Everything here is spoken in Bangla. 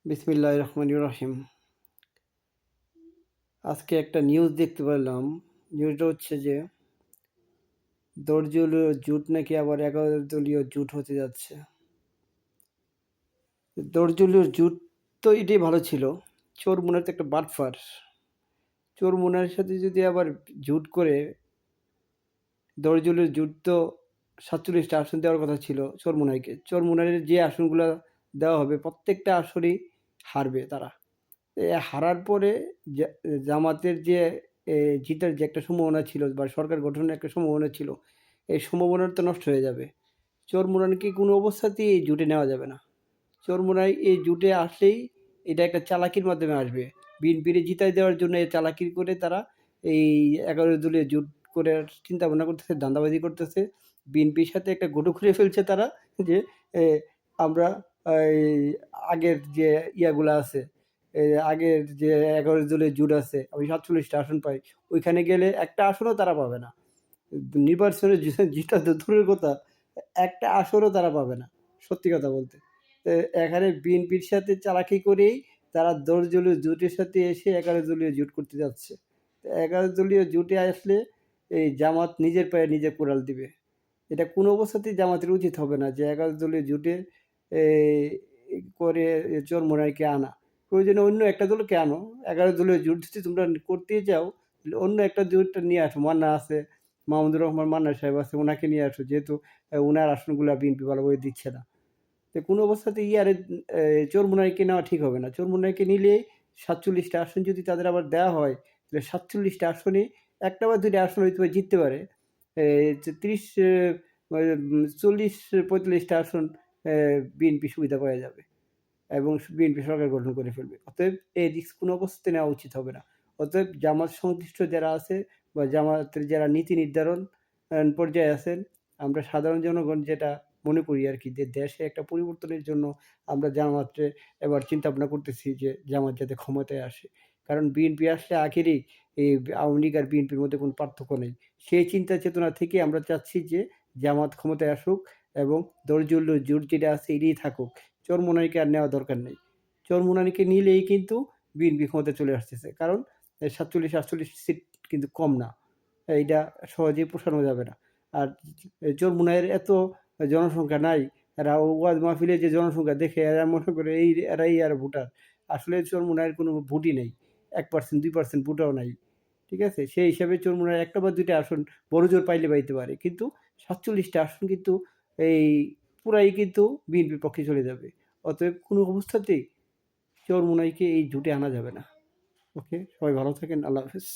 বিসমিল্লাহির রহমানির রহিম। আজকে একটা নিউজ দেখতে পেলাম। নিউজটা হচ্ছে যে দলীয় জোট নাকি আবার 11 দলীয় জোট হতে যাচ্ছে। দলীয় জোট তো এটাই ভালো ছিল। চোরমুনার তো একটা বাটফার। চোরমুনার সাথে যদি আবার জোট করে, দলীয় জোট তো 47টা আসন দেওয়ার কথা ছিল চোরমুনাইকে। চোরমুনারের যে আসনগুলো দেওয়া হবে প্রত্যেকটা আসনই হারবে তারা। হারার পরে জামাতের যে জিতার যে একটা সম্ভাবনা ছিল বা সরকার গঠনের একটা সম্ভাবনা ছিল, এই সম্ভাবনাটা তো নষ্ট হয়ে যাবে। চরমোনাইকে কোনো অবস্থাতেই এই জোটে নেওয়া যাবে না। চরমোনাই এই জোটে আসলেই এটা একটা চালাকির মাধ্যমে আসবে। বিএনপিরে জিতাই দেওয়ার জন্য এই চালাকি করে তারা এই 11 দলীয় জোট করে চিন্তা ভাবনা করতেছে, ধান্দাবাজি করতেছে। বিএনপির সাথে একটা গুঁটো খুঁড়ে ফেলছে তারা যে আমরা এই আগের যে ইয়াগুলা আছে, আগের যে 11 দলের জোট আছে, আমি 47টা আসন পাই, ওইখানে গেলে একটা আসনও তারা পাবে না। নির্বাচনে জিতা তো দূরের কথা, একটা আসনও তারা পাবে না, সত্যি কথা বলতে। তো এখানে বিএনপির সাথে চালাকি করেই তারা 10 দলীয় জোটের সাথে এসে 11 দলীয় জোট করতে যাচ্ছে। 11 দলীয় জোটে আসলে এই জামাত নিজের পায়ে নিজে কুড়াল দিবে। এটা কোনো অবস্থাতেই জামাতের উচিত হবে না যে 11 দলীয় জোটে করে চরমোনাইকে আনা। প্রয়োজনে অন্য একটা দলকে আনো। 11 দলীয় জোট যদি তোমরা করতেই চাও, অন্য একটা জোটটা নিয়ে আসো। মান্না আছে, মাহমুদুর রহমান মান্না সাহেব আছে, ওনাকে নিয়ে আসো, যেহেতু ওনার আসনগুলো বিএনপি ভালোভাবে দিচ্ছে না। তো কোনো অবস্থাতে ইয়ারে চরমোনাইকে নেওয়া ঠিক হবে না। চরমোনাইকে নিলে 47টা আসন যদি তাদের আবার দেওয়া হয়, তাহলে 47টা আসনে একটা বা দুইটা আসন হয়তো জিততে পারে। 30 40-45টা আসন বিএনপি সুবিধা পাওয়া যাবে এবং বিএনপি সরকার গঠন করে ফেলবে। অতএব এই রিস্ক কোনো অবস্থাতে নেওয়া উচিত হবে না। অতএব জামাত সংশ্লিষ্ট যারা আছে বা জামাতের যারা নীতি নির্ধারণ পর্যায়ে আছেন, আমরা সাধারণ জনগণ যেটা মনে করি আর কি, যে দেশে একটা পরিবর্তনের জন্য আমরা জামাতে এবার চিন্তা ভাবনা করতেছি যে জামাত যাতে ক্ষমতায় আসে। কারণ বিএনপি আসলে আখেরেই এই আওয়ামী লীগ আর বিএনপির মধ্যে কোনো পার্থক্য নেই। সেই চিন্তা চেতনা থেকে আমরা চাচ্ছি যে জামাত ক্ষমতায় আসুক এবং দলীয় জোট যেটা আছে এটাই থাকুক। চরমোনাইকে আর নেওয়া দরকার নেই। চরমোনাইকে নিলেই কিন্তু বিএনপি ক্ষমতায় চলে আসতেছে। কারণ 47-48 সিট কিন্তু কম না। এইটা সহজেই পোষানো যাবে না। আর চরমোনাইয়ের এত জনসংখ্যা নাই। এরা ওয়াজ মাহফিলে যে জনসংখ্যা দেখে এরা মনে করে এরাই আর ভোটার। আসলে চরমোনাইয়ের কোনো ভোটই নেই। 1% 2% ভোটাও নাই। ঠিক আছে? সেই হিসাবে চরমোনাইয়ের একটা বা দুইটা আসন বড়জোর পাইলে পাইতে পারে। কিন্তু 47টা আসন কিন্তু এই পুরাই কিন্তু বিএনপির পক্ষে চলে যাবে। অতএব কোনো অবস্থাতেই চরমোনাইকে এই জোটে আনা যাবে না। ওকে, সবাই ভালো থাকেন। আল্লাহ হাফেজ।